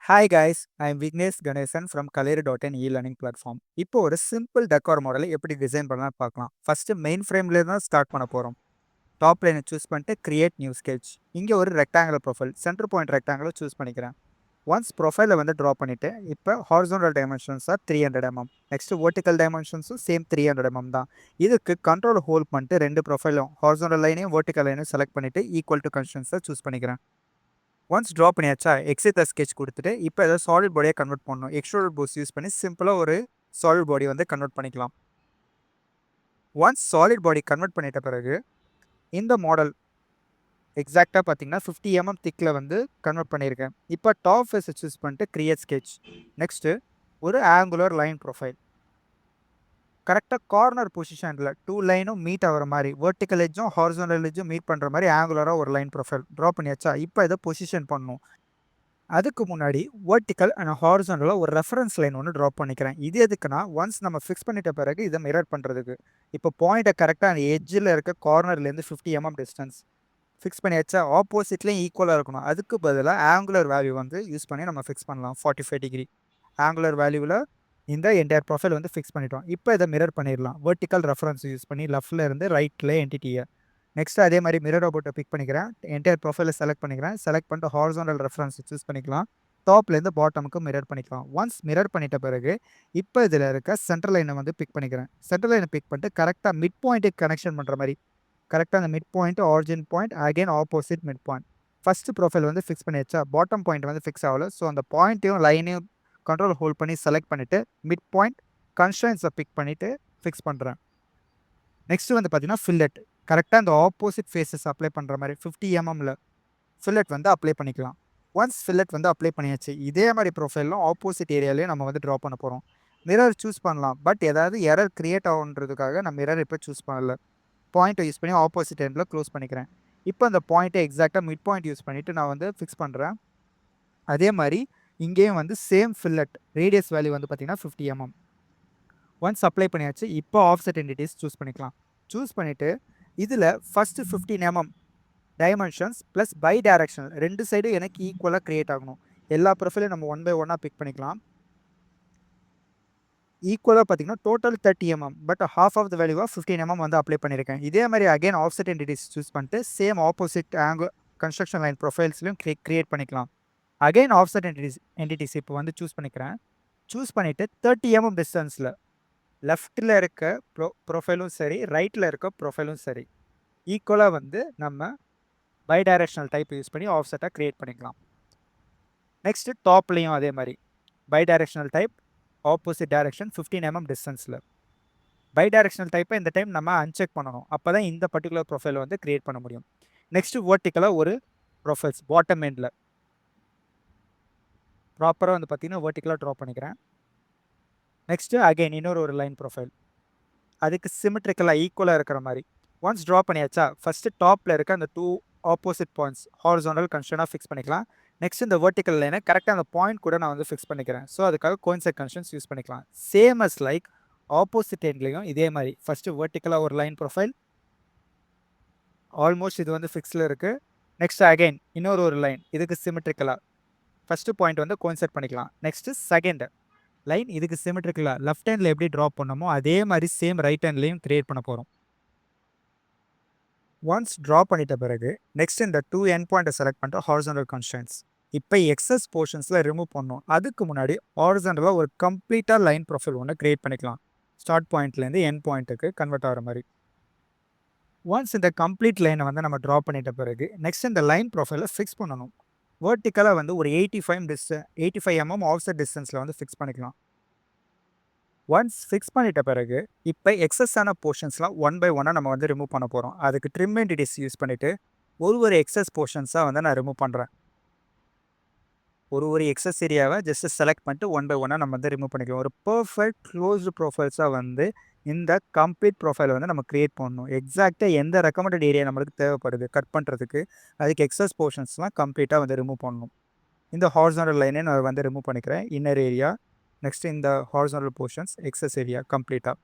Hi guys, I am Vignesh Ganesan from Kaliru e-learning platform. இப்போ ஒரு simple decor மாடலை எப்படி டிசைன் பண்ணலாம் பார்க்கலாம். ஃபர்ஸ்ட் மெயின் ஃப்ரேம்ல தான் ஸ்டார்ட் பண்ண போறோம். டாப் லைனை சூஸ் பண்ணிட்டு கிரியேட் நியூ ஸ்கெட்ச். இங்க ஒரு rectangular profile, centre point rectangular choose பண்ணிக்கிறேன். ஒன்ஸ் ப்ரொஃபைலை வந்து ட்ரா பண்ணிட்டு இப்போ horizontal dimensions are 300 mm. Next vertical டைமென்ஷன்ஸும் சேம் 300 mm தான். இதுக்கு கண்ட்ரோல் ஹோல்ட் பண்ணிட்டு ரெண்டு ப்ரொஃபைலும் ஹாரிசான்டல் லைனையும் வெர்டிக்கல் லைனையும் செலக்ட் பண்ணிட்டு ஈக்குவல் டு கன்ஸ்டன்ஸை சூஸ் பண்ணிக்கிறேன். ஒன்ஸ் ட்ரா பண்ணியாச்சா எக்ஸிட் ஸ்கெட்ச் கொடுத்துட்டு இப்போ ஏதாவது சாலிட் பாடியாக கன்வெர்ட் பண்ணணும். எக்ஸ்ட்ரூடட் போஸ் யூஸ் பண்ணி சிம்பிளாக ஒரு சாலிட் பாடி வந்து கன்வெர்ட் பண்ணிக்கலாம். ஒன்ஸ் சாலிட் பாடி கன்வெர்ட் பண்ணிட்ட பிறகு இந்த மாடல் எக்ஸாக்டாக பார்த்தீங்கன்னா 50 mm திக்கில் வந்து கன்வெர்ட் பண்ணியிருக்கேன். இப்போ டாப் ஃபேஸை சூஸ் பண்ணிட்டு கிரியேட் ஸ்கெட்ச். நெக்ஸ்ட்டு ஒரு ஆங்குலர் லைன் ப்ரொஃபைல். கரெக்டாக கார்னர் பொசிஷனில் டூ லைனும் மீட் ஆகிற மாதிரி வெர்டிக்கல் எஜ்ஜும் ஹாரிசான்டல் எஜ்ஜும் மீட் பண்ணுற மாதிரி ஆங்குலராக ஒரு லைன் ப்ரொஃபைல் ட்ரா பண்ணியாச்சா இப்போ இதை பொசிஷன் பண்ணணும். அதுக்கு முன்னாடி வெர்டிக்கல் அண்ட் ஹாரிசான்டலாக ஒரு ரெஃபரன்ஸ் லைன் ஒன்று ட்ராப் பண்ணிக்கிறேன். இது எதுக்குன்னா ஒன்ஸ் நம்ம ஃபிக்ஸ் பண்ணிட்ட பிறகு இதை மிரர் பண்ணுறதுக்கு. இப்போ பாயிண்ட்டை கரெக்டாக அந்த எட்ஜில் இருக்க கார்னர்லேருந்து 50 mm டிஸ்டன்ஸ் ஃபிக்ஸ் பண்ணியாச்சா ஆப்போசிட்லேயும் ஈக்குவலாக இருக்கணும். அதுக்கு பதிலாக ஆங்குலர் வேல்யூ வந்து யூஸ் பண்ணி நம்ம ஃபிக்ஸ் பண்ணலாம். 45 டிகிரி ஆங்குலர் வேல்யூவில் இந்த என்டையர் ப்ரொஃபைல் வந்து ஃபிக்ஸ் பண்ணிட்டோம். இப்போ இதை மிரர் பண்ணிடலாம். வெர்டிக்கல் ரெஃபரன்ஸ் யூஸ் பண்ணி லெஃப்டில் இருந்து ரைட்டில் என்டிட்டியை. நெக்ஸ்ட் அதே மாதிரி மிரர் ரோபோட்டை பிக் பண்ணிக்கிறேன். என்டையர் ப்ரொஃபைலை செலக்ட் பண்ணிக்கிறேன். செலக்ட் பண்ணிட்டு ஹாரிசான்டல் ரெஃபரன்ஸ் சூஸ் பண்ணிக்கலாம். டாப்லேருந்து பாட்டமுக்கு மிரர் பண்ணிக்கலாம். ஒன்ஸ் மிரர் பண்ணிட்ட பிறகு இப்போ இதில் இருக்க சென்ட்ரல் லைனை வந்து பிக் பண்ணிக்கிறேன். சென்ட்ரல் லைனை பிக் பண்ணிட்டு கரெக்டாக மிட் பாயிண்ட்டுக்கு கனெக்ஷன் பண்ணுற மாதிரி கரெக்டாக அந்த mid point origin point again opposite mid point. First profile வந்து ஃபிக்ஸ் பண்ணி வச்சா பாட்டம் பாயிண்ட் வந்து ஃபிக்ஸ் ஆகல. ஸோ அந்த பாயிண்ட்டையும் லைனையும் கண்ட்ரோல் ஹோல்ட் பண்ணி செலக்ட் பண்ணிவிட்டு மிட் பாயிண்ட் கன்ஸ்ட்ரைன்ஸை பிக் பண்ணிவிட்டு ஃபிக்ஸ் பண்ணுறேன். நெக்ஸ்ட்டு வந்து பார்த்தீங்கன்னா ஃபில்லட். கரெக்டாக அந்த ஆப்போசிட் ஃபேஸஸ் அப்ளை பண்ணுற மாதிரி 50 mm ஃபில்லட் வந்து அப்ளை பண்ணிக்கலாம். ஒன்ஸ் ஃபில்லட் வந்து அப்ளை பண்ணியாச்சு இதே மாதிரி ப்ரொஃபைலும் ஆப்போசிட் ஏரியாலையும் நம்ம வந்து ட்ரா பண்ண போகிறோம். மிரர் சூஸ் பண்ணலாம். பட் ஏதாவது எரர் கிரியேட் ஆகுன்றதுக்காக நான் மிரர் இப்போ சூஸ் பண்ணல. பாயிண்ட்டை யூஸ் பண்ணி ஆப்போசிட் எண்டில் க்ளோஸ் பண்ணிக்கிறேன். இப்போ அந்த பாயிண்ட்டை எக்ஸாக்டாக மிட் பாயிண்ட் யூஸ் பண்ணிவிட்டு நான் வந்து ஃபிக்ஸ் பண்ணுறேன். அதே மாதிரி இங்கேயும் வந்து சேம் ஃபில்லட் ரேடியஸ் வேல்யூ வந்து பார்த்திங்கன்னா 50 mm. ஒன்ஸ் அப்ளை பண்ணியாச்சு இப்போ ஆஃப்செட் என்டிட்டிஸ் சூஸ் பண்ணிக்கலாம். சூஸ் பண்ணிவிட்டு இதில் first 15 mm dimensions plus bidirectional ரெண்டு சைடும் எனக்கு ஈக்குவலாக க்ரியேட் ஆகணும். எல்லா ப்ரொஃபைலையும் நம்ம 1 by 1 பிக் பண்ணிக்கலாம். ஈக்குவலாக பார்த்தீங்கன்னா total 30 mm but half of the வேல்யூவாக 15 mm வந்து அப்ளை பண்ணியிருக்கேன். இதே மாதிரி அகைன் ஆஃப்செட் என்டிட்டிஸ் சூஸ் பண்ணிட்டு same opposite angle construction line ப்ரொஃபைல்ஸ்லையும் க்ரியேட் பண்ணிக்கலாம். அகைன் ஆஃப்செட் என்டிட்டிஸ் இப்போ வந்து சூஸ் பண்ணிக்கிறேன். சூஸ் பண்ணிவிட்டு 30 mm டிஸ்டன்ஸில் லெஃப்ட்டில் இருக்க ப்ரொஃபைலும் சரி ரைட்டில் இருக்க ப்ரொஃபைலும் சரி ஈக்குவலாக வந்து நம்ம பை டைரக்ஷனல் டைப் யூஸ் பண்ணி ஆஃப்செட்டாக க்ரியேட் பண்ணிக்கலாம். நெக்ஸ்ட்டு டாப்லேயும் அதே மாதிரி bidirectional type opposite direction 15 mm டிஸ்டன்ஸில். பை டைரக்ஷனல் டைப்பை இந்த டைம் நம்ம அன்செக் பண்ணணும். அப்போ தான் இந்த பர்டிகுலர் ப்ரொஃபைல் வந்து க்ரியேட் பண்ண முடியும். நெக்ஸ்ட்டு வெர்டிக்கலாக ஒரு ப்ரொஃபைல்ஸ் பாட்டம் எண்டில் ப்ராப்பராக வந்து பார்த்திங்கன்னா வெர்டிக்கலாக ட்ரா பண்ணிக்கிறேன். நெக்ஸ்ட்டு அகைன் இன்னொரு ஒரு லைன் ப்ரொஃபைல் அதுக்கு சிமெட்ரிக்கலாக ஈக்குவலாக இருக்கிற மாதிரி ஒன்ஸ் ட்ரா பண்ணியாச்சா ஃபஸ்ட்டு டாப்பில் இருக்க அந்த 2 ஆப்போசிட் பாயிண்ட்ஸ் ஹாரிசான்டல் கன்ஸ்டன்டாக ஃபிக்ஸ் பண்ணிக்கலாம். நெக்ஸ்ட் இந்த வெர்டிக்கல் லைனை கரெக்டாக அந்த பாயிண்ட் கூட நான் வந்து ஃபிக்ஸ் பண்ணிக்கிறேன். ஸோ அதுக்காக கோயின்சைட் கன்ஸ்டன்ஸ் யூஸ் பண்ணிக்கலாம். சேம் அஸ் லைக் ஆப்போசிட் எண்ட்லையும் இதே மாதிரி ஃபஸ்ட்டு வெர்டிக்கலாக ஒரு லைன் ப்ரொஃபைல் ஆல்மோஸ்ட் இது வந்து ஃபிக்ஸில் இருக்குது. நெக்ஸ்ட் அகைன் இன்னொரு ஒரு லைன் இதுக்கு சிமெட்ரிக்கலாக ஃபஸ்ட்டு பாயிண்ட் வந்து கோயின்சைட் பண்ணிக்கலாம். நெக்ஸ்ட்டு செகண்ட் லைன் இதுக்கு சிமெட்ரிக்கலாக லெஃப்ட் ஹேண்டில் எப்படி ட்ரா பண்ணமோ அதே மாதிரி சேம் ரைட் ஹேண்ட்லையும் க்ரியேட் பண்ண போகிறோம். ஒன்ஸ் ட்ரா பண்ணிட்ட பிறகு நெக்ஸ்ட் இந்த 2 எண்ட் பாயிண்ட்டை செலக்ட் பண்ணிட்டு ஹாரிசான்டல் கன்ஸ்ட்ரைன்ட்ஸ் இப்போ எக்ஸஸ் போர்ஷன்ஸில் ரிமூவ் பண்ணணும். அதுக்கு முன்னாடி ஹாரிசான்டலாக ஒரு கம்ப்ளீட்டாக லைன் ப்ரொஃபைல் ஒன்று க்ரியேட் பண்ணிக்கலாம். ஸ்டார்ட் பாயிண்ட்லேருந்து எண்ட் பாயிண்ட்டுக்கு கன்வெர்ட் ஆகிற மாதிரி. ஒன்ஸ் இந்த கம்ப்ளீட் லைனை வந்து நம்ம ட்ரா பண்ணிட்ட பிறகு நெக்ஸ்ட் இந்த லைன் ப்ரொஃபைலை ஃபிக்ஸ் பண்ணணும். வெர்டிக்கலாக வந்து ஒரு 85 mm ஆஃப்செட் டிஸ்டன்ஸில் வந்து ஃபிக்ஸ் பண்ணிக்கலாம். ஒன்ஸ் ஃபிக்ஸ் பண்ணிட்ட பிறகு இப்போ எக்ஸஸான போர்ஷன்ஸ்லாம் 1 by 1 நம்ம வந்து ரிமூவ் பண்ண போகிறோம். அதுக்கு ட்ரிம் என்டிட்டிஸ் யூஸ் பண்ணிவிட்டு ஒரு எக்ஸஸ் போர்ஷன்ஸாக வந்து நான் ரிமூவ் பண்ணுறேன். ஒரு எக்ஸஸ் ஏரியாவை ஜஸ்ட் செலக்ட் பண்ணிட்டு 1 by 1 நம்ம வந்து ரிமூவ் பண்ணிக்கலாம். ஒரு பர்ஃபெக்ட் க்ளோஸ்டு ப்ரொஃபைல்ஸாக வந்து இந்த கம்ப்ளீட் ப்ரொஃபைல் வந்து நம்ம க்ரியேட் பண்ணணும். எக்ஸாக்டாக எந்த ரெக்கமெண்டட் ஏரியா நம்மளுக்கு தேவைப்படுது கட் பண்ணுறதுக்கு அதுக்கு எக்ஸஸ் போர்ஷன்ஸ்லாம் கம்ப்ளீட்டாக வந்து ரிமூவ் பண்ணணும். இந்த ஹாரிசான்டல் லைனே நான் வந்து ரிமூவ் பண்ணிக்கிறேன். இன்னர் ஏரியா நெக்ஸ்ட் இந்த ஹாரிசான்டல் போர்ஷன்ஸ் எக்ஸஸ் ஏரியா கம்ப்ளீட்டாக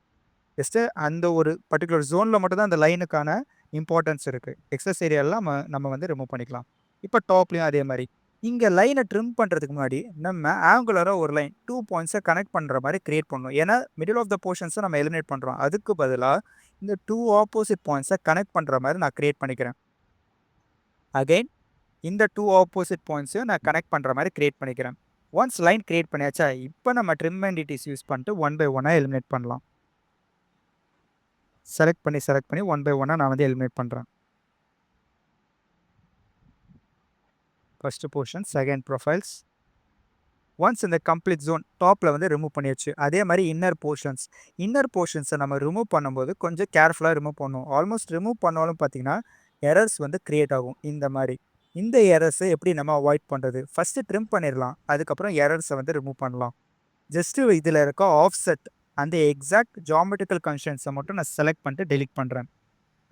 ஜஸ்ட்டு அந்த ஒரு பர்டிகுலர் ஜோனில் மட்டும் தான் அந்த லைனுக்கான இம்பார்ட்டன்ஸ் இருக்குது. எக்ஸஸ் ஏரியாலாம் நம்ம வந்து ரிமூவ் பண்ணிக்கலாம். இப்போ டாப்லேயும் அதே மாதிரி இங்க லைன ட்ரிம் பண்றதுக்கு முன்னாடி, நம்ம ஆங்குலரா ஒரு லைன் 2 பாயிண்ட்ஸ கனெக்ட் பண்ற மாரி கிரியேட் பண்ணணும். ஏன்னா, மிடில் ஆஃப் த போர்ஷன்ஸ நம்ம எலிமினேட் பண்றோம். அதுக்கு பதிலா இந்த 2 ஆப்போசிட் பாயிண்ட்ஸ கனெக்ட் பண்ற மாரி நான் கிரியேட் பண்ணிக்கிறேன். அகைன் இந்த 2 ஆப்போசிட் பாயிண்ட்ஸையும் நான் கனெக்ட் பண்ற மாரி கிரியேட் பண்ணிக்கிறேன். ஒன்ஸ் லைன் கிரியேட் பண்ணியாச்சா, இப்ப நம்ம ட்ரிம் என்டிட்டீஸ் யூஸ் பண்ணிட்டு ஒன் பை ஒன்னா எலிமினேட் பண்ணலாம். செலக்ட் பண்ணி ஒன் பை ஒன்னா நான் வந்து எலிமினேட் பண்றேன். First portion, second profiles. Once இந்த கம்ப்ளீட் ஜோன் டாப்ல வந்து ரிமூவ் பண்ணியாச்சு. அதே மாதிரி இன்னர் போர்ஷன்ஸை நம்ம ரிமூவ் பண்ணும்போது கொஞ்சம் கேர்ஃபுல்லாக ரிமூவ் பண்ணணும். ஆல்மோஸ்ட் ரிமூவ் பண்ணாலும் பார்த்தீங்கன்னா எரர்ஸ் வந்து கிரியேட் ஆகும் இந்த மாதிரி. இந்த எரர்ஸை எப்படி நம்ம அவாய்ட் பண்ணுறது? ஃபர்ஸ்ட் ட்ரிம் பண்ணிடலாம், அதுக்கப்புறம் எரர்ஸை வந்து ரிமூவ் பண்ணலாம். ஜஸ்ட் இதில் இருக்க ஆஃப்செட் அந்த எக்ஸாக்ட் ஜாமெட்ரிக்கல் கன்ஸ்ட்ரெயின்ஸை மட்டும் நான் செலக்ட் பண்ணிட்டு டெலிட் பண்ணுறேன்.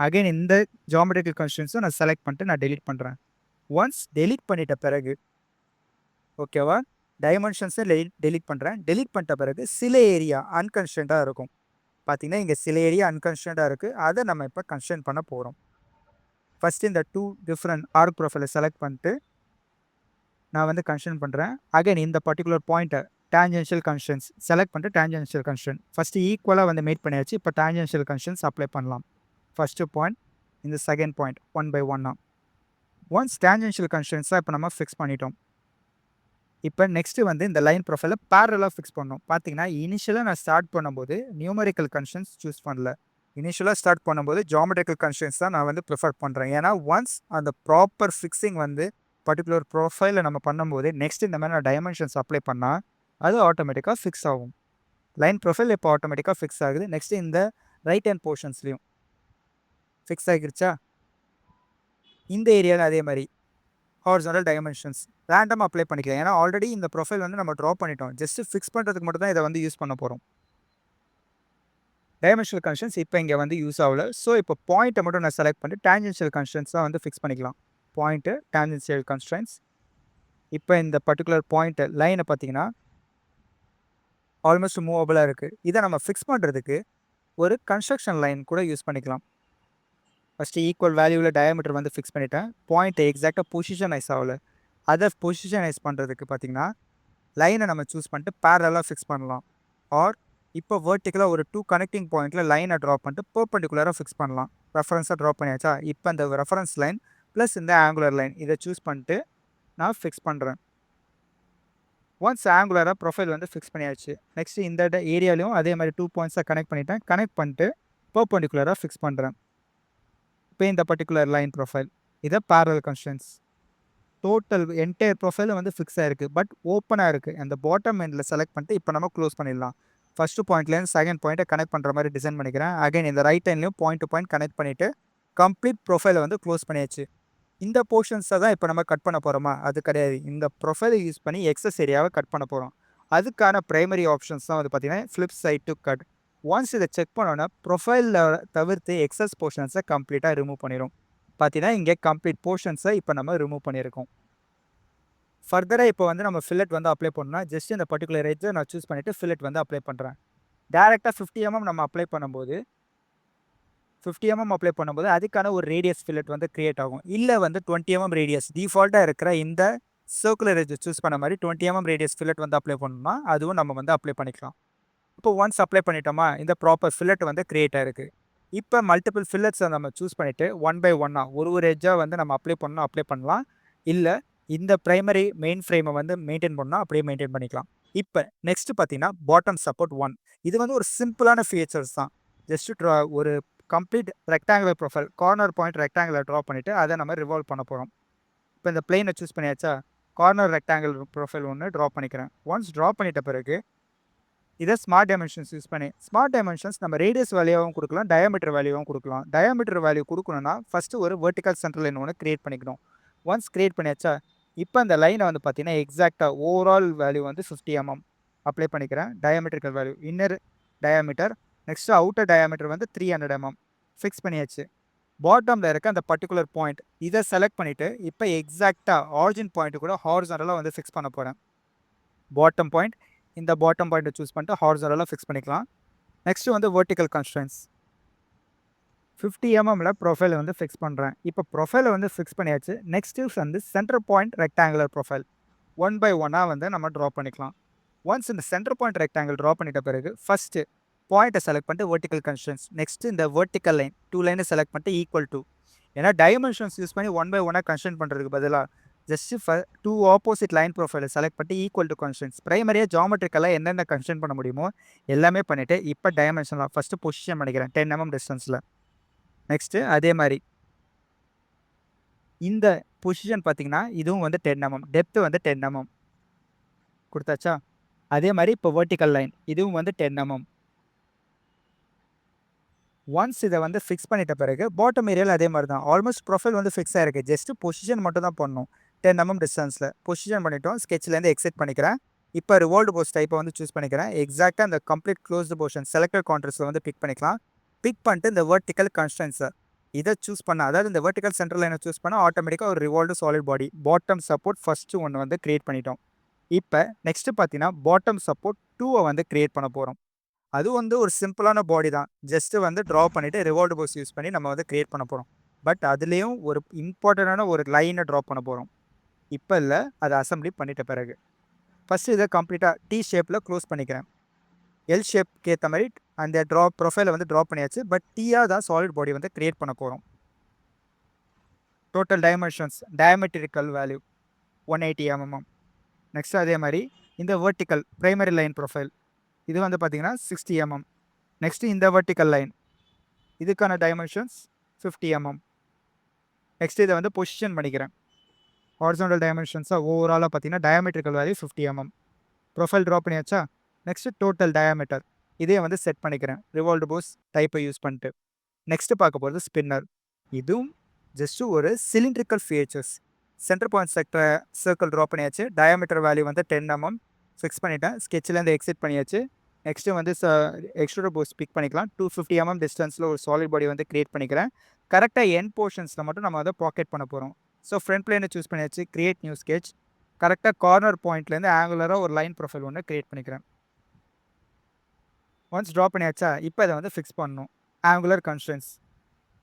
அகைன் இந்த ஜாமெட்ரிக்கல் கன்ஸ்ட்ரெயின்ஸும் நான் செலக்ட் பண்ணிட்டு நான் டெலிட் பண்ணுறேன். ஒன்ஸ் டெலிட் பண்ணிட்ட பிறகு ஓகேவா, டைமென்ஷன்ஸை டெலிட் பண்ணுறேன். டெலிட் பண்ணிட்ட பிறகு சில ஏரியா அன்கன்ஸ்டன்டாக இருக்கும். பார்த்தீங்கன்னா இங்கே சில ஏரியா அன்கன்ஸ்டன்டாக இருக்குது. அதை நம்ம இப்போ கன்ஸ்டன்ட் பண்ண போகிறோம். ஃபர்ஸ்ட் இந்த 2 டிஃப்ரெண்ட் ஆர்க் ப்ரொஃபைலை செலக்ட் பண்ணிட்டு நான் வந்து கன்ஸ்டன்ட் பண்ணுறேன். அகைன் இந்த பர்டிகுலர் பாயிண்ட்டை டான்ஜென்ஷியல் கன்ஸ்டன்ஸ் செலக்ட் பண்ணிட்டு டான்ஜென்ஷியல் கன்ஸ்டன்ட் ஃபஸ்ட்டு ஈக்குவலாக வந்து மேட் பண்ணியாச்சு. இப்போ டான்ஜென்ஷியல் கன்ஸ்டன்ஸ் அப்ளை பண்ணலாம். ஃபஸ்ட்டு பாயிண்ட், இந்த செகண்ட் பாயிண்ட் ஒன் பை ஒன்னா. ஒன்ஸ் டான்ஜென்ஷியல் கன்ஸ்டன்ஸாக இப்போ நம்ம ஃபிக்ஸ் பண்ணிட்டோம். இப்போ நெக்ஸ்ட் வந்து இந்த லைன் ப்ரொஃபைலை பேரலாக ஃபிக்ஸ் பண்ணணும். பார்த்தீங்கன்னா இனிஷியலாக நான் ஸ்டார்ட் பண்ணும்போது நியூமரிக்கல் கன்ஸ்டன்ஸ் சூஸ் பண்ணல. இனிஷியலாக ஸ்டார்ட் பண்ணும்போது ஜாமெட்ரிக்கல் கன்ஸ்டன்ஸ் தான் நான் வந்து ப்ரிஃபர் பண்ணுறேன். ஏன்னா ஒன்ஸ் அந்த ப்ராப்பர் ஃபிக்ஸிங் வந்து பர்டிகுலர் ப்ரொஃபைலை நம்ம பண்ணும்போது நெக்ஸ்ட் இந்த மாதிரி நான் டைமென்ஷன்ஸ் அப்ளை பண்ணால் அது ஆட்டோமேட்டிக்காக ஃபிக்ஸ் ஆகும். லைன் ப்ரொஃபைல் இப்போ ஆட்டோமேட்டிக்காக ஃபிக்ஸ் ஆகுது. நெக்ஸ்ட் இந்த ரைட் ஹேண்ட் போர்ஷன்ஸ்லையும் ஃபிக்ஸ் ஆகிருச்சா. இந்த ஏரியாவில் அதே மாதிரி ஹாரிசான்டல் டைமென்ஷன்ஸ் ரேண்டம் அப்ளை பண்ணிக்கலாம். ஏன்னா ஆல்ரெடி இந்த ப்ரொஃபைல் வந்து நம்ம ட்ரா பண்ணிட்டோம். ஜஸ்ட் ஃபிக்ஸ் பண்ணுறதுக்கு மட்டும் தான் இதை வந்து யூஸ் பண்ண போகிறோம். டைமென்ஷனல் கன்ஸ்டன்ஸ் இப்போ இங்கே வந்து யூஸ் ஆகல. ஸோ இப்போ பாயிண்ட்டை மட்டும் நான் செலக்ட் பண்ணிட்டு டான்ஜென்ஷியல் கன்ஸ்டன்ஸ் தான் வந்து ஃபிக்ஸ் பண்ணிக்கலாம். Point tangential constraints. இப்போ இந்த பர்டிகுலர் பாயிண்ட்டு லைனை பார்த்தீங்கன்னா ஆல்மோஸ்ட் மூவபிளாக இருக்குது. இதை நம்ம ஃபிக்ஸ் பண்ணுறதுக்கு ஒரு கன்ஸ்ட்ரக்ஷன் லைன் கூட யூஸ் பண்ணிக்கலாம். ஃபஸ்ட்டு ஈக்குவல் வேல்யூவில் டயாமீட்டர் வந்து ஃபிக்ஸ் பண்ணிட்டேன். பாயிண்ட்டை எக்ஸாக்டாக பொசிஷனைஸ் ஆகல. அதை பொசிஷனைஸ் பண்ணுறதுக்கு பார்த்தீங்கன்னா லைனை நம்ம சூஸ் பண்ணிட்டு பேரலாக ஃபிக்ஸ் பண்ணலாம். ஆர் இப்போ வேர்ட்டிக்கலாக ஒரு 2 கனெக்டிங் பாயிண்ட்டில் லைனை ட்ரா பண்ணிட்டு பெர்பெண்டிகுலராக ஃபிக்ஸ் பண்ணலாம். ரெஃபரன்ஸாக ட்ரா பண்ணியாச்சா. இப்போ இந்த ரெஃபரன்ஸ் லைன் ப்ளஸ் இந்த ஆங்குலர் லைன் இதை சூஸ் பண்ணிட்டு நான் ஃபிக்ஸ் பண்ணுறேன். ஒன்ஸ் ஆங்குலராக ப்ரொஃபைல் வந்து ஃபிக்ஸ் பண்ணியாச்சு. நெக்ஸ்ட் இந்த ஏரியாலையும் அதே மாதிரி 2 பாயிண்ட்ஸாக கனெக்ட் பண்ணிட்டேன். கனெக்ட் பண்ணிட்டு பெர்பெண்டிகுலராக ஃபிக்ஸ் பண்ணுறேன். இப்போ இந்த பர்டிகுலர் லைன் ப்ரொஃபைல் இதை பேரல் கன்ஸ்டன்ஸ் டோட்டல் என்டையர் ப்ரொஃபைல் வந்து ஃபிக்ஸ் ஆகிருக்கு. பட் ஓப்பனாக இருக்குது. அந்த பாட்டம் எண்டில் செலக்ட் பண்ணிட்டு இப்போ நம்ம க்ளோஸ் பண்ணிடலாம். ஃபஸ்ட்டு பாயிண்ட்லேருந்து செகண்ட் பாயிண்ட்டை கனெக்ட் பண்ணுற மாதிரி டிசைன் பண்ணிக்கிறேன். அகைன் இந்த ரைட் ஹேண்ட்லையும் பாயிண்ட் டு பாயிண்ட் கனெக்ட் பண்ணிவிட்டு கம்ப்ளீட் ப்ரொஃபைலை வந்து க்ளோஸ் பண்ணியாச்சு. இந்த போர்ஷன்ஸை தான் இப்போ நம்ம கட் பண்ண போகிறோமா? அது கிடையாது. இந்த ப்ரொஃபைலை யூஸ் பண்ணி எக்ஸஸ் ஏரியாவை கட் பண்ண போகிறோம். அதுக்கான ப்ரைமரி ஆப்ஷன்ஸ் தான் வந்து பார்த்தீங்கன்னா flip side to cut. Once இதை செக் பண்ணோன்னா ப்ரொஃபைலில் தவிர்த்து எக்ஸஸ் போர்ஷன்ஸை கம்ப்ளீட்டாக ரிமூவ் பண்ணிடும். பார்த்தீங்கன்னா இங்கே கம்ப்ளீட் போர்ஷன்ஸை இப்போ நம்ம ரிமூவ் பண்ணியிருக்கோம். ஃபர்தராக இப்போ வந்து நம்ம ஃபில்லட் வந்து அப்ளை பண்ணால் ஜஸ்ட் இந்த பர்டிகுலர் எட்ஜை நான் சூஸ் பண்ணிவிட்டு ஃபில்லட் வந்து அப்ளை பண்ணுறேன். டேரெக்டாக 50 mm நம்ம அப்ளை பண்ணும்போது 50 mm அப்ளை பண்ணும்போது அதுக்கான ஒரு ரேடியஸ் ஃபில்லட் வந்து கிரியேட் ஆகும். இல்லை வந்து 20 mm ரேடியஸ் டிஃபால்ட்டாக இருக்கிற இந்த சர்க்குலர் எட்ஜை சூஸ் பண்ண மாதிரி 20 mm ரேடியஸ் ஃபில்லட் வந்து அப்ளை பண்ணணும்னா அதுவும் நம்ம வந்து அப்ளை பண்ணிக்கலாம். இப்போ ஒன்ஸ் அப்ளை பண்ணிட்டோமா, இந்த ப்ராப்பர் ஃபில்லட் வந்து கிரியேட் ஆகிருக்கு. இப்போ மல்டிபிள் ஃபில்லட்ஸை நம்ம சூஸ் பண்ணிவிட்டு ஒன் பை ஒன்னாக ஒரு எட்ஜாக வந்து நம்ம அப்ளை பண்ணலாம். இல்லை இந்த ப்ரைமரி மெயின் ஃப்ரேமை வந்து மெயின்டைன் பண்ணால் அப்படியே மெயின்டைன் பண்ணிக்கலாம். இப்போ நெக்ஸ்ட் பார்த்தீங்கன்னா பாட்டம் சப்போர்ட் 1. இது வந்து ஒரு சிம்பிளான ஃபீச்சர்ஸ் தான். ஜஸ்ட் ஒரு complete rectangular profile corner point rectangular draw பண்ணிவிட்டு அதை நம்ம ரிவால்வ் பண்ண போகிறோம். இப்போ இந்த பிளேனை சூஸ் பண்ணியாச்சா, கார்னர் ரெக்டாங்கிள் ப்ரொஃபைல் ஒன்று ட்ரா பண்ணிக்கிறேன். ஒன்ஸ் ட்ரா பண்ணிட்ட பிறகு இதை ஸ்மார்ட் டைமென்ஷன்ஸ் யூஸ் பண்ணி ஸ்மார்ட் டைமென்ஷன்ஸ் நம்ம ரேடியஸ் வேல்யூவாகவும் கொடுக்கலாம், டயாமீட்டர் வேல்யூவாகவும் கொடுக்கலாம். டயாமீட்டர் வேல்யூ கொடுக்கணும்னா ஃபஸ்ட்டு ஒரு வெர்டிக்கல் சென்டர் லைன் ஒன்று கிரியேட் பண்ணிக்கணும். ஒன்ஸ் கிரியேட் பண்ணியாச்சா, இப்போ அந்த லைனை வந்து பார்த்தீங்கன்னா எக்ஸாக்டாக ஓவரால் வேல்யூ வந்து 50 mm அப்ளை பண்ணிக்கிறேன். Diametrical value inner diameter next outer diameter வந்து 300 mm ஃபிக்ஸ் பண்ணியாச்சு. பாட்டமில் இருக்க அந்த பர்டிகுலர் பாயிண்ட் இதை செலக்ட் பண்ணிவிட்டு இப்போ எக்ஸாக்டாக ஆரிஜின் பாயிண்ட்டு கூட ஹாரிசான்டலாக வந்து ஃபிக்ஸ் பண்ண போகிறேன். பாட்டம் பாயிண்ட் இந்த பாட்டம் பாயிண்ட்டை சூஸ் பண்ணிட்டு ஹாரிசான்டலாக ஃபிக்ஸ் பண்ணிக்கலாம். நெக்ஸ்ட்டு வந்து வெர்டிக்கல் கன்ஸ்ட்ரெயின்ஸ் 50 mmல ப்ரொஃபைல வந்து ஃபிக்ஸ் பண்றேன். இப்ப ப்ரொஃபைல வந்து ஃபிக்ஸ் பண்ணியாச்சு. நெக்ஸ்ட் வந்து centre point rectangular profile. One by ஒன்னா வந்து நம்ம டிரா பண்ணிக்கலாம். ஒன்ஸ் இந்த சென்டர் பாயிண்ட் ரெக்டாங்கிள் டிரா பண்ணிட்ட பிறகு ஃபர்ஸ்ட் பாயிண்ட்டை செலக்ட் பண்ணிட்டு வெர்டிகல் கன்ஸ்ட்ரெயின்ட்ஸ். நெக்ஸ்ட் இந்த வெர்டிகல் லைன் 2 லைனை செலக்ட் பண்ணிட்டு ஈக்குவல் டு. ஏன்னா டைமென்ஷன்ஸ் யூஸ் பண்ணி ஒன் பை ஒன்னா கன்ஸ்ட்ரெயின் பண்றதுக்கு பதிலாக ஜஸ்ட் 2 ஆப்போசிட் லைன் ப்ரொஃபைலை செலக்ட் பண்ணிட்டு ஈக்குவல் டு கன்ஸ்ட்ரெயின்ட்ஸ். பிரைமரியாக ஜாமெட்ரிக்கலாக என்னென்ன கன்ஸ்ட்ரெயின் பண்ண முடியுமோ எல்லாமே பண்ணிட்டு இப்போ டைமென்ஷன்லாம் ஃபர்ஸ்ட் பொசிஷன் பண்ணிக்கிறேன் 10 mm டிஸ்டன்ஸில். நெக்ஸ்ட் அதே மாதிரி இந்த பொசிஷன் பார்த்தீங்கன்னா இதுவும் வந்து 10 mm, டெப்த் வந்து 10 mm கொடுத்தாச்சா. அதே மாதிரி இப்போ வெர்டிகல் லைன் இதுவும் வந்து 10 mm. ஒன்ஸ் இதை வந்து ஃபிக்ஸ் பண்ணிட்ட பிறகு பாட்டம் ஏரியாவில் அதே மாதிரி தான் ஆல்மோஸ்ட் ப்ரொஃபைல் வந்து ஃபிக்ஸ் ஆயிருக்கு. ஜஸ்ட் பொசிஷன் மட்டும் தான் பண்ணணும். 10 mm டிஸ்டன்ஸில் பொசிஷன் பண்ணிட்டோம். ஸ்கெட்ச்லேருந்து எக்ஸிட் பண்ணிக்கிறேன். இப்போ ரிவால்வ்டு போஸ்ட் டைப்பை வந்து சூஸ் பண்ணிக்கிறேன். எக்ஸாக்டாக இந்த கம்ப்ளீட் க்ளோஸ்டு போர்ஷன் செலக்டட் கான்ட்ரஸ்ட்டில் வந்து பிக் பண்ணிக்கலாம். பிக் பண்ணிட்டு இந்த வெர்டிகல் கன்ஸ்ட்ரெயின்ட்ஸை இதை சூஸ் பண்ண, அதாவது இந்த வெர்டிகல் சென்டர் லைனை சூஸ் பண்ணால் ஆட்டோமேட்டிக்காக ஒரு ரிவால்வ்டு சாலிட் பாடி பாட்டம் சப்போர்ட் ஃபஸ்ட்டு ஒன்று வந்து கிரியேட் பண்ணிட்டோம். இப்போ நெக்ஸ்ட் பார்த்தீங்கன்னா பாட்டம் சப்போர்ட் 2 வந்து கிரியேட் பண்ண போகிறோம். அது வந்து ஒரு சிம்பிளான பாடி தான். ஜஸ்ட் வந்து ட்ரா பண்ணிட்டு ரிவால்வ்டு போஸ் யூஸ் பண்ணி நம்ம வந்து கிரியேட் பண்ண போகிறோம். பட் அதுலேயும் ஒரு இம்பார்ட்டண்டான ஒரு லைனை ட்ரா பண்ண போகிறோம். இப்போ இல்லை, அதை அசம்பிளி பண்ணிட்ட பிறகு ஃபஸ்ட்டு இதை கம்ப்ளீட்டாக டி ஷேப்பில் க்ளோஸ் பண்ணிக்கிறேன். எல் ஷேப்க்கு ஏற்ற மாதிரி அந்த ப்ரொஃபைலை வந்து ட்ரா பண்ணியாச்சு. பட் டீயாக தான் சாலிட் பாடி வந்து கிரியேட் பண்ண போகிறோம். Total dimensions diametrical value 180 mm. Next அதே மாதிரி இந்த வெர்டிக்கல் பிரைமரி லைன் ப்ரொஃபைல் இது வந்து பார்த்தீங்கன்னா 60 mm. நெக்ஸ்ட் இந்த வெர்டிக்கல் லைன் இதுக்கான டைமென்ஷன்ஸ் 50 mm. நெக்ஸ்ட் இதை வந்து பொசிஷன் பண்ணிக்கிறேன். ஹாரிசான்டல் டைமென்ஷன்ஸாக ஓவராலாக பார்த்தீங்கன்னா diametrical value 50 mm. Profile draw பண்ணியாச்சா. நெக்ஸ்ட் டோட்டல் டயாமீட்டர் இதே வந்து செட் பண்ணிக்கிறேன் ரிவால்வ்டு போஸ் டைப்பை யூஸ் பண்ணிட்டு. நெக்ஸ்ட் பார்க்க போகிறது ஸ்பின்னர். இதுவும் ஜஸ்ட் ஒரு cylindrical features. Centre point circle draw பண்ணியாச்சு. டயாமீட்டர் வேல்யூ வந்து 10 mm ஃபிக்ஸ் பண்ணிட்டேன். ஸ்கெட்சிலேருந்து எக்ஸிட் பண்ணியாச்சு. நெக்ஸ்ட்டு வந்து எக்ஸ்ட்ரூடர் போஸ் பிக் பண்ணிக்கலாம். 250 mm டிஸ்டன்ஸில் ஒரு சாலிட் பாடி வந்து கிரியேட் பண்ணிக்கிறேன். கரெக்டாக என் போர்ஷன்ஸில் மட்டும் நம்ம அதை பாக்கெட் பண்ண போகிறோம். ஸோ ஃப்ரண்ட் பிளேனை சூஸ் பண்ணியாச்சு. Create new sketch. கரெக்டாக கார்னர் பாயிண்ட்லேருந்து ஆங்குலராக ஒரு லைன் ப்ரொஃபைல் ஒன்று கிரியேட் பண்ணிக்கிறேன். ஒன்ஸ் ட்ரா பண்ணியாச்சா. இப்போ இதை வந்து ஃபிக்ஸ் பண்ணணும். ஆங்குலர் கன்ஸ்ட்ரெயின்ட்ஸ்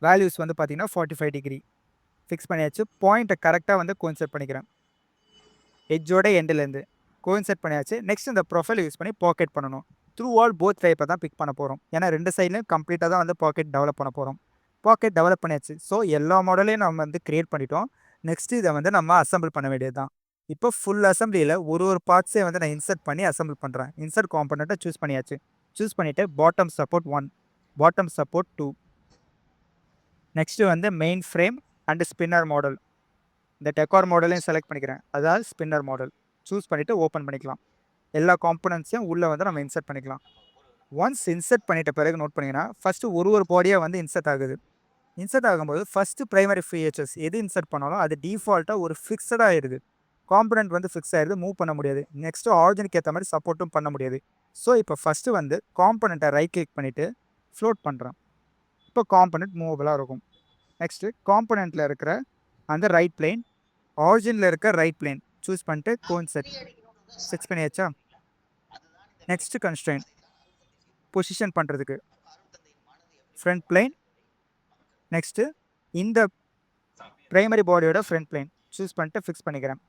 வேல்யூஸ் வந்து பார்த்தீங்கன்னா 45 டிகிரி ஃபிக்ஸ் பண்ணியாச்சு. பாயிண்ட்டை கரெக்டாக வந்து கோயின்செட் பண்ணிக்கிறேன். எட்ஜோட எண்டுலேருந்து கோயின்செட் பண்ணியாச்சு. நெக்ஸ்ட் இந்த ப்ரொஃபைல் யூஸ் பண்ணி பாக்கெட் பண்ணணும். த்ரூ ஆல் போத் டைப்பை தான் பிக் பண்ண போகிறோம். ஏன்னா ரெண்டு சைட்லையும் கம்ப்ளீட்டாக தான் வந்து பாக்கெட் டெவலப் பண்ண போகிறோம். பாக்கெட் டெவலப் பண்ணியாச்சு. ஸோ எல்லா மாடலையும் நம்ம வந்து கிரியேட் பண்ணிட்டோம். நெக்ஸ்ட் இதை வந்து நம்ம அசம்பிள் பண்ண வேண்டியது தான். இப்போ ஃபுல் அசம்பிளியில் ஒரு பார்ட்ஸே வந்து நான் இன்சர்ட் பண்ணி அசம்பிள் பண்ணுறேன். இன்சர்ட் காம்பனண்ட்டை சூஸ் பண்ணியாச்சு. சூஸ் பண்ணிவிட்டு bottom support 1, bottom support 2. Next வந்து main frame and spinner model. இந்த டெக்கார் மாடலையும் செலக்ட் பண்ணிக்கிறேன். அதாவது ஸ்பின்னர் மாடல் சூஸ் பண்ணிவிட்டு ஓப்பன் பண்ணிக்கலாம். எல்லா காம்பனன்ட்ஸையும் உள்ளே வந்து நம்ம இன்சர்ட் பண்ணிக்கலாம். ஒன்ஸ் இன்சர்ட் பண்ணிட்ட பிறகு நோட் பண்ணிங்கன்னா ஃபஸ்ட்டு ஒரு பாடியாக வந்து இன்சர்ட் ஆகுது. இன்சர்ட் ஆகும்போது ஃபஸ்ட்டு ப்ரைமரி ஃபீச்சர்ஸ் எது இன்சர்ட் பண்ணாலும் அது டிஃபால்ட்டாக ஒரு ஃபிக்ஸடாக ஆயிடுது. காம்பனண்ட் வந்து ஃபிக்ஸ் ஆயிடுது, மூவ் பண்ண முடியாது. நெக்ஸ்ட்டு ஆரிஜினுக்கு ஏற்ற மாதிரி சப்போர்ட்டும் பண்ண முடியாது. ஸோ இப்போ ஃபஸ்ட்டு வந்து காம்பனண்ட்டை ரைட் கிளிக் பண்ணிவிட்டு ஃப்ளோட் பண்ணுறேன். இப்போ காம்பனண்ட் மூவபுளாக இருக்கும். நெக்ஸ்ட்டு காம்பனண்ட்டில் இருக்கிற அந்த ரைட் பிளேன், ஆரிஜினில் இருக்க ரைட் பிளேன் சூஸ் பண்ணிட்டு கோயின்செட் ஃபிக்ஸ் பண்ணியாச்சா. நெக்ஸ்ட்டு கன்ஸ்ட்ரெயின்ட் பொசிஷன் பண்ணுறதுக்கு ஃப்ரண்ட் பிளேன். நெக்ஸ்ட்டு இந்த ப்ரைமரி பாடியோட ஃப்ரண்ட் பிளேன் சூஸ் பண்ணிட்டு ஃபிக்ஸ் பண்ணிக்கிறேன்.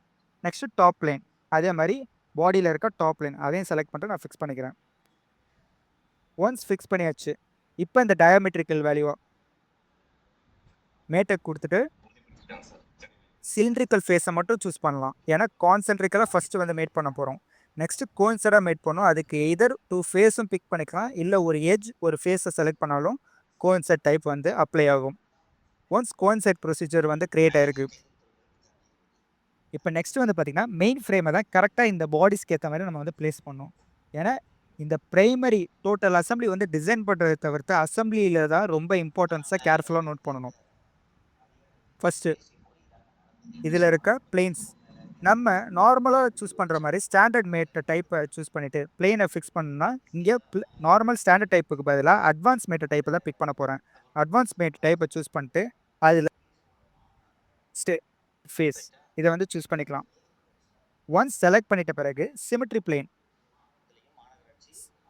நெக்ஸ்ட்டு டாப் பிளேன் அதே மாதிரி பாடியில் இருக்க டாப் பிளேன் அதையும் செலக்ட் பண்ணிட்டு நான் ஃபிக்ஸ் பண்ணிக்கிறேன். ஒன்ஸ் ஃபிக்ஸ் பண்ணியாச்சு. இப்போ இந்த டயாமெட்ரிக்கல் வேல்யூவா மேட்டை கொடுத்துட்டு சிலிண்ட்ரிக்கல் ஃபேஸை மட்டும் சூஸ் பண்ணலாம். ஏன்னா கான்சென்ட்ரிக்கலாக ஃபஸ்ட்டு வந்து மேட் பண்ண போகிறோம். நெக்ஸ்ட்டு கோயின்சைடாக மேட் பண்ணோம். அதுக்கு எதர் 2 ஃபேஸும் பிக் பண்ணிக்கலாம். இல்லை ஒரு எட்ஜ் ஒரு ஃபேஸை செலக்ட் பண்ணாலும் கோயின்சைட் டைப் வந்து அப்ளை ஆகும். ஒன்ஸ் கோயின்சைட் ப்ரொசீஜர் வந்து கிரியேட் ஆயிருக்கு. இப்போ நெக்ஸ்ட் வந்து பார்த்திங்கன்னா மெயின் ஃப்ரேமை தான் கரெக்டாக இந்த பாடிஸ்க்கு ஏற்ற மாதிரி நம்ம வந்து ப்ளேஸ் பண்ணோம். ஏன்னா இந்த ப்ரைமரி டோட்டல் அசம்பிளி வந்து டிசைன் பண்ணுறதை தவிர்த்து அசம்பிளியில் தான் ரொம்ப இம்பார்ட்டன்ஸாக கேர்ஃபுல்லாக நோட் பண்ணணும். ஃபஸ்ட்டு இதில் இருக்க பிளேன்ஸ் நம்ம நார்மலாக சூஸ் பண்ணுற மாதிரி ஸ்டாண்டர்ட் மேட் டைப்பை சூஸ் பண்ணிவிட்டு பிளேனை ஃபிக்ஸ் பண்ணணும்னா இங்கே நார்மல் ஸ்டாண்டர்ட் டைப்புக்கு பதிலாக அட்வான்ஸ் மேட் டைப்பை தான் பிக் பண்ண போகிறேன். அட்வான்ஸ் மேட் டைப்பை சூஸ் பண்ணிட்டு அதில் ஃபேஸ் இதை வந்து சூஸ் பண்ணிக்கலாம். ஒன்ஸ் செலக்ட் பண்ணிட்ட பிறகு சிமெட்ரி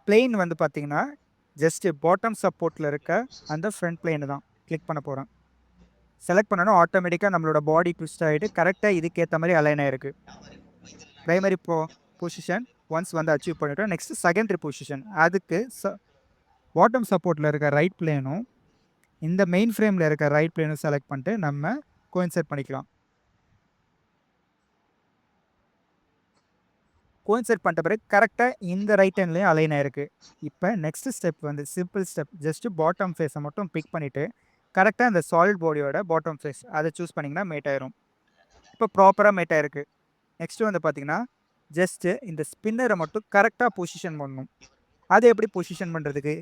பிளேன் வந்து பார்த்தீங்கன்னா ஜஸ்ட் பாட்டம் சப்போர்ட்டில் இருக்க அந்த ஃப்ரண்ட் பிளேனு தான். கிளிக் பண்ண போகிறேன். செலக்ட் பண்ணோன்னா ஆட்டோமேட்டிக்காக நம்மளோட பாடி ட்விஸ்ட் ஆகிட்டு கரெக்டாக இதுக்கேற்ற மாதிரி அலைன் ஆயிருக்கு. ப்ரைமரி பொசிஷன் ஒன்ஸ் வந்து அச்சீவ் பண்ணிட்டோம். Next secondary position. அதுக்கு பாட்டம் சப்போர்ட்டில் இருக்க ரைட் பிளேனும் இந்த மெயின் ஃப்ரேமில் இருக்க ரைட் பிளேனும் செலக்ட் பண்ணிட்டு நம்ம கோயின்சைட் பண்ணிக்கலாம். கோயின்சைட் பண்ணிட்ட பிறகு கரெக்டாக இந்த ரைட் ஹேண்ட்லேயும் அலைன் ஆயிருக்கு. இப்போ நெக்ஸ்ட் ஸ்டெப் வந்து சிம்பிள் ஸ்டெப். ஜஸ்ட்டு பாட்டம் ஃபேஸை மட்டும் பிக் பண்ணிவிட்டு கரெக்டாக அந்த சாலிட் பாடியோட பாட்டம் ஃபேஸ் அதை சூஸ் பண்ணிங்கன்னா மேட் ஆயிரும். இப்போ ப்ராப்பராக மேட் ஆயிருக்கு. நெக்ஸ்ட்டு வந்து பார்த்தீங்கன்னா ஜஸ்ட்டு இந்த ஸ்பின்னரை மட்டும் கரெக்டாக பொசிஷன் பண்ணணும். அதை எப்படி பொசிஷன் பண்ணுறதுக்கு,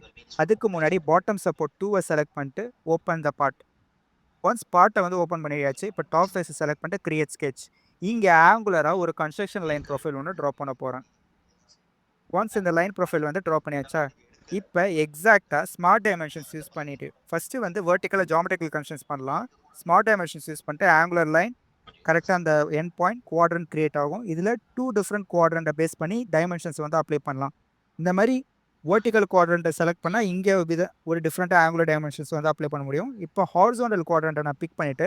அதுக்கு முன்னாடி பாட்டம் சப்போர்ட் 2 செலக்ட் பண்ணிட்டு ஓப்பன் த பார்ட். ஒன்ஸ் பார்ட்டை வந்து ஓப்பன் பண்ணியாச்சு. இப்போ டாப் ஃபேஸை செலக்ட் பண்ணிட்டு கிரியேட் ஸ்கெட்ச். இங்கே ஆங்குலராக ஒரு கன்ஸ்ட்ரக்ஷன் லைன் ப்ரொஃபைல் ஒன்று ட்ரா பண்ண போகிறேன். ஒன்ஸ் இந்த லைன் ப்ரொஃபைல் வந்து ட்ரா பண்ணியாச்சா, இப்போ எக்ஸாக்டாக ஸ்மார்ட் டைமென்ஷன்ஸ் யூஸ் பண்ணிவிட்டு ஃபஸ்ட்டு வந்து வெர்டிக்கலாக ஜாமெட்ரிக்கல் கன்ஸ்ட்ரக்ஷன்ஸ் பண்ணலாம். ஸ்மார்ட் டைமென்ஷன்ஸ் யூஸ் பண்ணிட்டு ஆங்குலர் லைன் கரெக்டாக அந்த என் பாயிண்ட் குவாட்ரண்ட் கிரியேட் ஆகும். இதில் 2 டிஃப்ரெண்ட் குவாட்ரண்ட்டை பேஸ் பண்ணி டைமென்ஷன்ஸ் வந்து அப்ளை பண்ணலாம். இந்த மாதிரி வெர்டிக்கல் குவாட்ரண்ட்டை செலக்ட் பண்ணால் இங்கே ஒரு டிஃப்ரெண்ட்டாக ஆங்குலர் டைமென்ஷன்ஸ் வந்து அப்ளை பண்ண முடியும். இப்போ ஹாரிசான்டல் குவாட்ரண்ட்டை நான் பிக் பண்ணிவிட்டு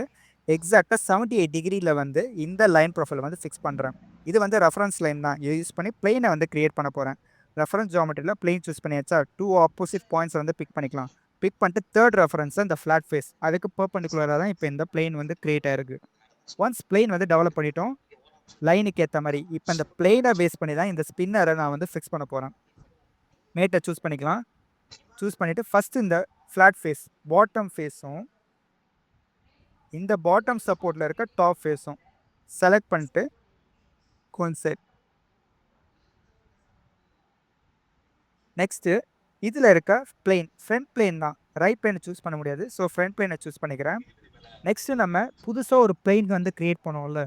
எக்ஸாக்டாக 78 டிகிரியில் வந்து இந்த லைன் ப்ரொஃபைல் வந்து ஃபிக்ஸ் பண்ணுறேன். இது வந்து ரெஃபரன்ஸ் லைன் தான். இதை யூஸ் பண்ணி பிளெயினை வந்து கிரியேட் பண்ண போகிறேன். ரெஃபரன்ஸ் ஜாமெட்ரியில் பிளெயின் சூஸ் பண்ணியாச்சா, 2 ஆப்போசிட் பாயிண்ட்ஸ் வந்து பிக் பண்ணிக்கலாம். பிக் பண்ணிட்டு தேர்ட் ரெஃபரன்ஸ் இந்த ஃப்ளாட் ஃபேஸ், அதுக்கு பெர்பெண்டிகுலராக தான் இப்போ இந்த பிளெயின் வந்து கிரியேட் ஆயிருக்கு. ஒன்ஸ் பிளெயின் வந்து டெவலப் பண்ணிட்டோம் லைனுக்கு ஏற்ற மாதிரி. இப்போ இந்த பிளெயினை பேஸ் பண்ணி தான் இந்த ஸ்பின்னரை நான் வந்து ஃபிக்ஸ் பண்ண போகிறேன். மேட்டை சூஸ் பண்ணிக்கலாம். சூஸ் பண்ணிவிட்டு ஃபஸ்ட்டு இந்த ஃப்ளாட் ஃபேஸ் பாட்டம் ஃபேஸும் இந்த பாட்டம் சப்போர்ட்டில் இருக்க டாப் ஃபேஸும் செலக்ட் பண்ணிட்டு கோயின்சைட். நெக்ஸ்ட்டு இதில் இருக்க பிளெயின் ஃப்ரண்ட் பிளெயின் தான், ரைட் பிளேனை சூஸ் பண்ண முடியாது. ஸோ ஃப்ரண்ட் பிளேனை சூஸ் பண்ணிக்கிறேன். நெக்ஸ்ட்டு நம்ம புதுசாக ஒரு பிளெயின் வந்து க்ரியேட் பண்ணுவோம்ல,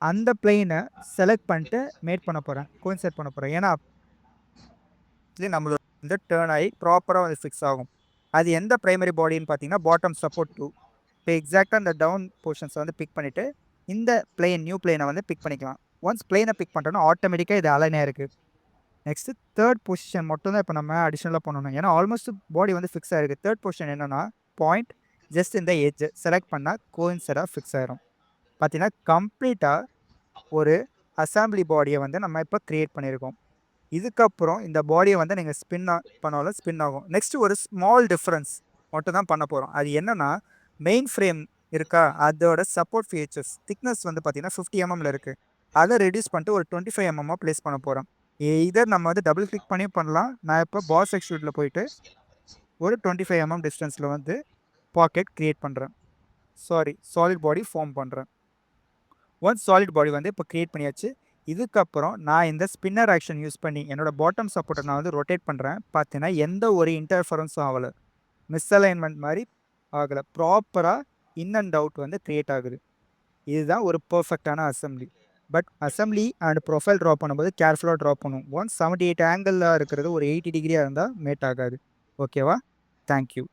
அந்த பிளெயினை செலக்ட் பண்ணிட்டு மேட் பண்ண போகிறேன், கோயின்சைட் பண்ண போகிறேன். ஏன்னா நம்மளோட வந்து டேர்ன் ஆகி ப்ராப்பராக வந்து ஃபிக்ஸ் ஆகும். அது எந்த ப்ரைமரி பாடின்னு பார்த்தீங்கன்னா பாட்டம் சப்போர்ட் 2. இப்போ எக்ஸாக்டாக இந்த டவுன் போர்ஷன்ஸை வந்து பிக் பண்ணிவிட்டு இந்த நியூ பிளேனை வந்து பிக் பண்ணிக்கலாம். ஒன்ஸ் பிளேனை பிக் பண்ணிட்டோன்னா ஆட்டோமேட்டிக்காக இது அலைனாக இருக்குது. நெக்ஸ்ட்டு தேர்ட் பொசிஷன் மட்டும் தான் இப்போ நம்ம அடிஷ்னலாக பண்ணணும். ஏன்னா ஆல்மோஸ்ட் பாடி வந்து ஃபிக்ஸ் ஆகிருக்கு. தேர்ட் பொசிஷன் என்னென்னா பாயிண்ட் ஜஸ்ட் இந்த எட்ஜ் செலக்ட் பண்ணால் கோயின்சைடாக ஃபிக்ஸ் ஆகிரும். பார்த்தீங்கன்னா கம்ப்ளீட்டாக ஒரு அசம்பிளி பாடியை வந்து நம்ம இப்போ க்ரியேட் பண்ணியிருக்கோம். இதுக்கப்புறம் இந்த பாடியை வந்து நீங்கள் பண்ணாலும் ஸ்பின் ஆகும். நெக்ஸ்ட்டு ஒரு ஸ்மால் டிஃப்ரென்ஸ் மட்டும் தான் பண்ண போகிறோம். அது என்னென்னா மெயின் ஃப்ரேம் இருக்கா, அதோட சப்போர்ட் ஃபீச்சர்ஸ் திக்னஸ் வந்து பார்த்தீங்கன்னா 50 mm இருக்குது. அதை ரெடியூஸ் பண்ணிட்டு ஒரு 25 mm ப்ளேஸ் பண்ண போகிறோம். இதை நம்ம வந்து டபுள் கிளிக் பண்ணி பண்ணலாம். நான் இப்போ பாஸ் எக்ஸ்ட்ரூடில் போயிட்டு ஒரு 25 mm டிஸ்டன்ஸில் வந்து பாக்கெட் க்ரியேட் பண்ணுறேன். சாலிட் பாடி ஃபார்ம் பண்ணுறேன். ஒன்ஸ் சாலிட் பாடி வந்து இப்போ க்ரியேட் பண்ணியாச்சு. இதுக்கப்புறம் நான் இந்த ஸ்பின்னர் ஆக்ஷன் யூஸ் பண்ணி என்னோட பாட்டம் சப்போர்ட்டை நான் வந்து ரொட்டேட் பண்ணுறேன். பார்த்தீங்கன்னா எந்த ஒரு இன்டர்ஃபரன்ஸும் ஆகலை, மிஸ்அலைன்மெண்ட் மாதிரி ஆகலை. ப்ராப்பராக இன் அண்ட் அவுட் வந்து க்ரியேட் ஆகுது. இதுதான் ஒரு பர்ஃபெக்டான assembly. But assembly and profile draw பண்ணும்போது கேர்ஃபுல்லாக ட்ரா பண்ணும். 178 ஆங்கிளில் இருக்கிறது ஒரு 80 டிகிரியாக இருந்தால் மேட் ஆகாது. ஓகேவா? தேங்க்யூ.